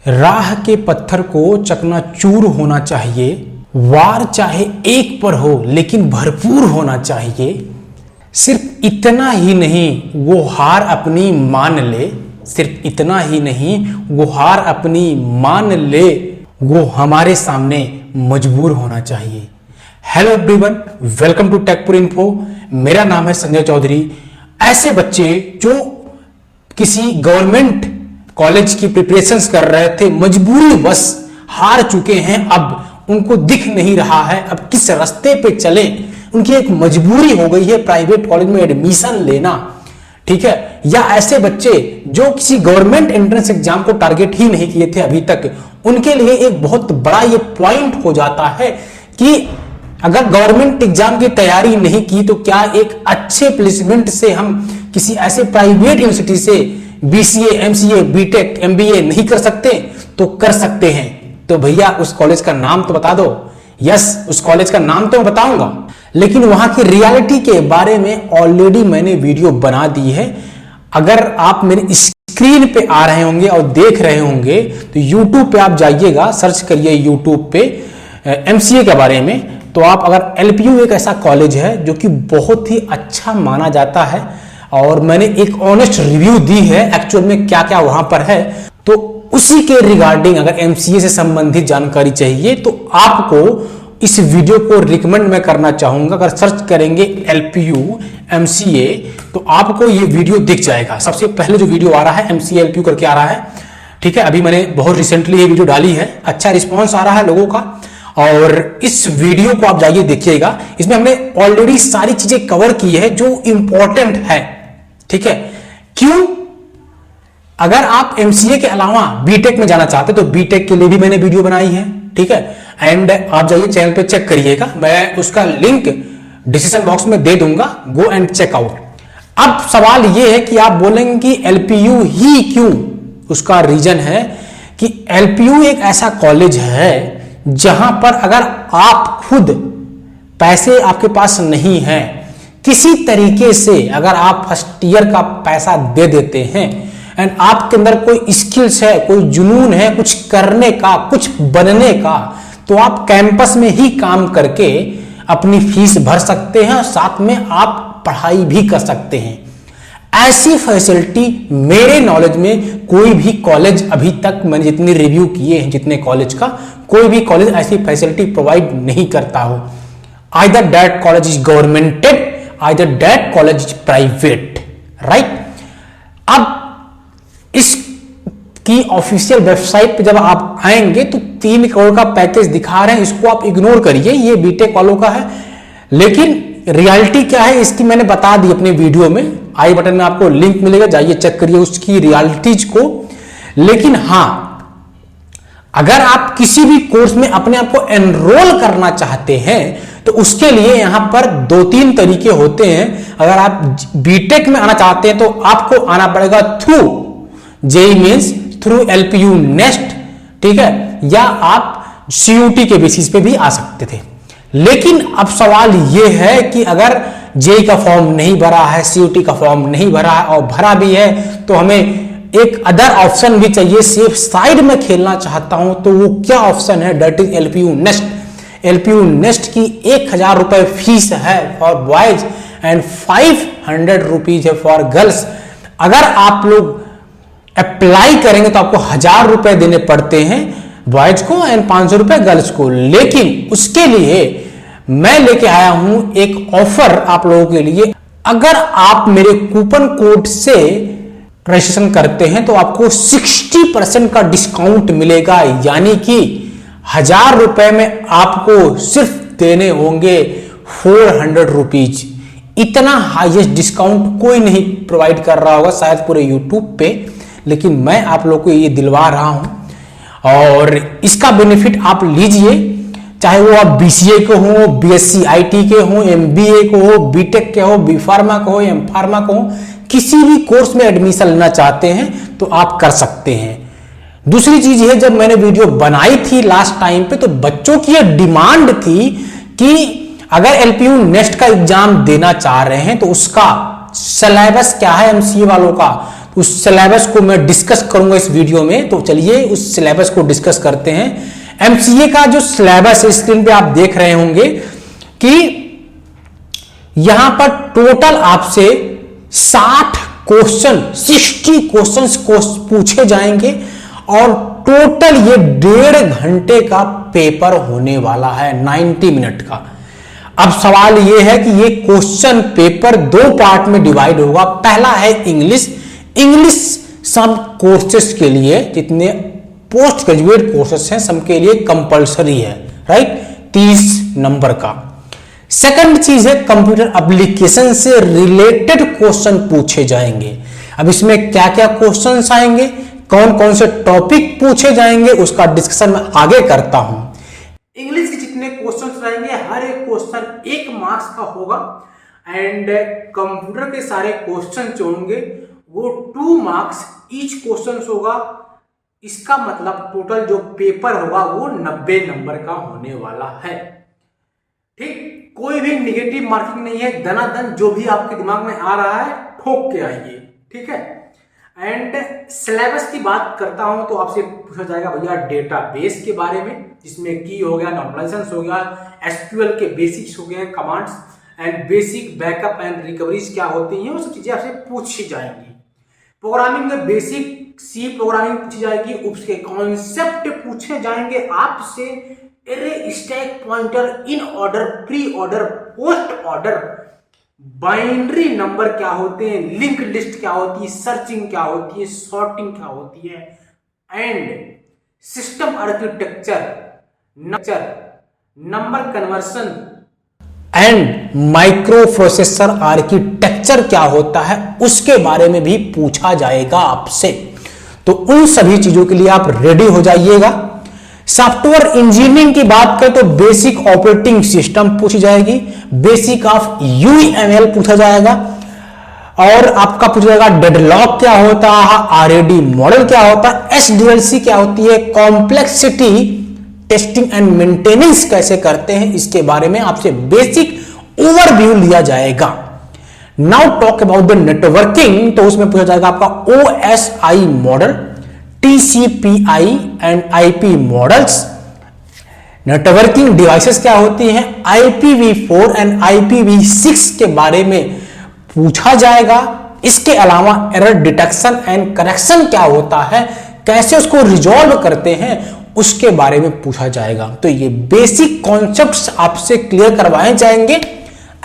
राह के पत्थर को चकनाचूर होना चाहिए, वार चाहे एक पर हो लेकिन भरपूर होना चाहिए। सिर्फ इतना ही नहीं वो हार अपनी मान ले, सिर्फ इतना ही नहीं वो हार अपनी मान ले, वो हमारे सामने मजबूर होना चाहिए। Hello everyone, welcome to Techpur info. मेरा नाम है संजय चौधरी। ऐसे बच्चे जो किसी गवर्नमेंट कॉलेज की प्रिपरेशंस कर रहे थे, मजबूरी बस हार चुके हैं, अब उनको दिख नहीं रहा है अब किस रास्ते पे चले, उनकी एक मजबूरी हो गई है प्राइवेट कॉलेज में एडमिशन लेना, ठीक है। या ऐसे बच्चे जो किसी गवर्नमेंट एंट्रेंस एग्जाम को टारगेट ही नहीं किए थे अभी तक, उनके लिए एक बहुत बड़ा ये पॉइंट हो जाता है कि अगर गवर्नमेंट एग्जाम की तैयारी नहीं की तो क्या एक अच्छे प्लेसमेंट से हम किसी ऐसे प्राइवेट यूनिवर्सिटी से बीसीए, एमसीए, बीटेक, एमबीए नहीं कर सकते? तो कर सकते हैं। तो भैया उस कॉलेज का नाम तो बता दो। यस, उस कॉलेज का नाम तो मैं बताऊंगा, लेकिन वहां की रियलिटी के बारे में ऑलरेडी मैंने वीडियो बना दी है। अगर आप मेरे स्क्रीन पे आ रहे होंगे और देख रहे होंगे तो यूट्यूब पे आप जाइएगा, सर्च करिए यूट्यूब पे एमसीए के बारे में, तो आप अगर एलपीयू एक ऐसा कॉलेज है जो कि बहुत ही अच्छा माना जाता है और मैंने एक ऑनेस्ट रिव्यू दी है एक्चुअल में क्या क्या वहां पर है, तो उसी के रिगार्डिंग अगर एमसीए से संबंधित जानकारी चाहिए तो आपको इस वीडियो को रिकमेंड मैं करना चाहूंगा। अगर सर्च करेंगे एलपीयू एमसीए तो आपको ये वीडियो दिख जाएगा। सबसे पहले जो वीडियो आ रहा है एमसीए एलपीयू करके आ रहा है, ठीक है। अभी मैंने बहुत रिसेंटली ये वीडियो डाली है, अच्छा रिस्पॉन्स आ रहा है लोगों का, और इस वीडियो को आप जाइए देखिएगा। इसमें हमने ऑलरेडी सारी चीजें कवर की है जो इंपॉर्टेंट है, ठीक है। क्यों? अगर आप एमसीए के अलावा बीटेक में जाना चाहते तो बीटेक के लिए भी मैंने वीडियो बनाई है, ठीक है। एंड आप जाइए चैनल पे चेक करिएगा, मैं उसका लिंक डिस्क्रिप्शन बॉक्स में दे दूंगा, गो एंड चेक आउट। अब सवाल यह है कि आप बोलेंगे कि एलपीयू ही क्यों? उसका रीजन है कि एलपीयू एक ऐसा कॉलेज है जहां पर अगर आप खुद पैसे आपके पास नहीं है, किसी तरीके से अगर आप फर्स्ट ईयर का पैसा दे देते हैं एंड आपके अंदर कोई स्किल्स है, कोई जुनून है कुछ करने का, कुछ बनने का, तो आप कैंपस में ही काम करके अपनी फीस भर सकते हैं और साथ में आप पढ़ाई भी कर सकते हैं। ऐसी फैसिलिटी मेरे नॉलेज में कोई भी कॉलेज अभी तक मैंने जितने रिव्यू किए हैं, जितने कॉलेज का, कोई भी कॉलेज ऐसी फैसिलिटी प्रोवाइड नहीं करता हो। Either that college is governmented, either that college is private, right. अब इसकी ऑफिशियल वेबसाइट पे जब आप आएंगे तो 3 करोड़ का पैकेज दिखा रहे हैं, इसको आप इग्नोर करिए, ये बीटेक वालों का है। लेकिन रियलिटी क्या है इसकी मैंने बता दी अपने वीडियो में, आई बटन में आपको लिंक मिलेगा, जाइए चेक करिए उसकी रियलिटीज को। लेकिन हां, अगर आप किसी भी कोर्स में अपने आप को एनरोल करना चाहते हैं तो उसके लिए यहां पर 2-3 तरीके होते हैं। अगर आप बीटेक में आना चाहते हैं तो आपको आना पड़ेगा through JEE Mains, through LPU NEST, ठीक है, या आप सीयूटी के बेसिस पे भी आ सकते थे। लेकिन अब सवाल यह है कि अगर जेईई का फॉर्म नहीं भरा है, सीयूटी का फॉर्म नहीं भरा है और भरा भी है तो हमें एक अदर ऑप्शन भी चाहिए, सेफ साइड में खेलना चाहता हूं तो वो क्या ऑप्शन है? That is LPU nest. LPU nest की 1000 रुपए फीस है फॉर बॉयज एंड 500 रुपीज है फॉर गर्ल्स। अगर आप लोग अप्लाई करेंगे तो आपको 1000 रुपए देने पड़ते हैं बॉयज को एंड 500 रुपए गर्ल्स को। लेकिन उसके लिए मैं लेके आया हूं एक ऑफर आप लोगों के लिए। अगर आप मेरे कूपन कोड से रजिस्ट्रेशन करते हैं तो आपको 60% का डिस्काउंट मिलेगा, यानी कि 1000 रुपए में आपको सिर्फ देने होंगे 400 रुपीज। इतना हाईएस्ट डिस्काउंट कोई नहीं प्रोवाइड कर रहा होगा शायद पूरे यूट्यूब पे, लेकिन मैं आप लोगों को ये दिलवा रहा हूं और इसका बेनिफिट आप लीजिए। चाहे वो आप बीसीए के हो, बीएससी आईटी के हो, एमबीए को हो, बीटेक के हो, बी फार्मा को हो, एम फार्मा को हो, किसी भी कोर्स में एडमिशन लेना चाहते हैं तो आप कर सकते हैं। दूसरी चीज है, जब मैंने वीडियो बनाई थी लास्ट टाइम पे तो बच्चों की यह डिमांड थी कि अगर एलपीयू नेस्ट का एग्जाम देना चाह रहे हैं तो उसका सिलेबस क्या है एमसीए वालों का, उस सिलेबस को मैं डिस्कस करूंगा इस वीडियो में। तो चलिए उस सिलेबस को डिस्कस करते हैं। एमसीए का जो सिलेबस है स्क्रीन पे आप देख रहे होंगे कि यहां पर टोटल आपसे 60 क्वेश्चंस पूछे जाएंगे और टोटल ये 1.5 घंटे का पेपर होने वाला है, 90 मिनट का। अब सवाल ये है कि ये क्वेश्चन पेपर 2 पार्ट में डिवाइड होगा। पहला है इंग्लिश सब कोर्सेस के लिए, जितने पोस्ट ग्रेजुएट कोर्सेस हैं सबके लिए कंपलसरी है, राइट, 30 नंबर का। सेकंड चीज है कंप्यूटर एप्लीकेशन से रिलेटेड क्वेश्चन पूछे जाएंगे। अब इसमें क्या क्या क्वेश्चंस आएंगे, कौन कौन से टॉपिक पूछे जाएंगे, उसका डिस्कशन मैं आगे करता हूं। इंग्लिश के जितने क्वेश्चंस रहेंगे हर एक क्वेश्चन 1 मार्क्स का होगा एंड कंप्यूटर के सारे क्वेश्चन जो होंगे वो 2 मार्क्स ईच क्वेश्चन होगा। इसका मतलब टोटल जो पेपर होगा वो 90 नंबर का होने वाला है। ठीक, कोई भी निगेटिव मार्किंग नहीं है, दनादन जो भी आपके दिमाग में आ रहा है ठोक के आइए, ठीक है। एंड सिलेबस की बात करता हूं तो आपसे पूछा जाएगा भैया डेटाबेस के बारे में, जिसमें की हो गया, नॉर्मलाइजेशन हो गया, एसक्यूएल के बेसिक्स हो गए, commands and basic backup and recoveries क्या होती हैं, वो सब चीजें आपसे पूछी जाएंगी। प्रोग्रामिंग में बेसिक सी प्रोग्रामिंग पूछी जाएगी, उसके कॉन्सेप्ट पूछे जाएंगे आपसे, array, stack pointer, in order, pre order, post order, binary number क्या होते हैं, लिंक लिस्ट क्या होती है, सर्चिंग क्या होती है, सॉर्टिंग क्या होती है, and system architecture, number conversion and micro processor architecture क्या होता है, उसके बारे में भी पूछा जाएगा आपसे। तो उन सभी चीजों के लिए आप रेडी हो जाइएगा। सॉफ्टवेयर इंजीनियरिंग की बात करें तो बेसिक ऑपरेटिंग सिस्टम पूछी जाएगी, बेसिक ऑफ यूएमएल पूछा जाएगा और आपका पूछा जाएगा डेडलॉक क्या होता है, आरएडी मॉडल क्या होता है, एसडीएलसी क्या होती है, कॉम्प्लेक्सिटी टेस्टिंग एंड मेंटेनेंस कैसे करते हैं, इसके बारे में आपसे बेसिक ओवरव्यू लिया जाएगा। Now talk about the networking, तो उसमें पूछा जाएगा आपका OSI model, TCPI and IP models, networking devices क्या होती हैं, IPv4 एंड IPv6 के बारे में पूछा जाएगा। इसके अलावा एरर डिटेक्शन एंड करेक्शन क्या होता है, कैसे उसको रिजॉल्व करते हैं, उसके बारे में पूछा जाएगा। तो ये बेसिक कॉन्सेप्ट्स आपसे क्लियर करवाए जाएंगे।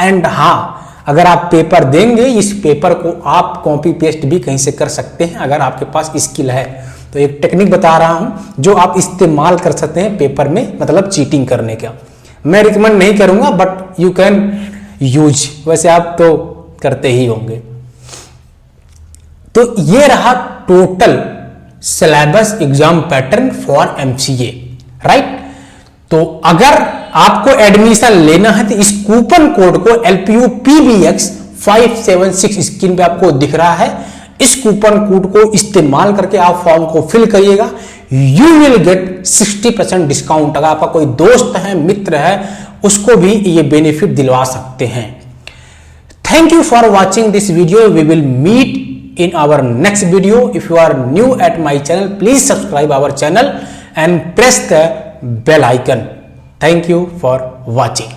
एंड हाँ, अगर आप पेपर देंगे, इस पेपर को आप कॉपी पेस्ट भी कहीं से कर सकते हैं अगर आपके पास स्किल है। तो एक टेक्निक बता रहा हूं जो आप इस्तेमाल कर सकते हैं पेपर में, मतलब चीटिंग करने का। मैं रिकमेंड नहीं करूंगा बट यू कैन यूज, वैसे आप तो करते ही होंगे। तो ये रहा total syllabus exam pattern for MCA, right. तो अगर आपको एडमिशन लेना है तो इस कूपन कोड को LPU PBX 576 स्क्रीन पे आपको दिख रहा है, इस कूपन कोड को इस्तेमाल करके आप फॉर्म को फिल करिएगा। You will get 60% discount. अगर आपका कोई दोस्त है, मित्र है, उसको भी ये बेनिफिट दिलवा सकते हैं। Thank you for watching this video. We will meet in our next video. If you are new at my channel, please subscribe our channel and press the bell icon. Thank you for watching.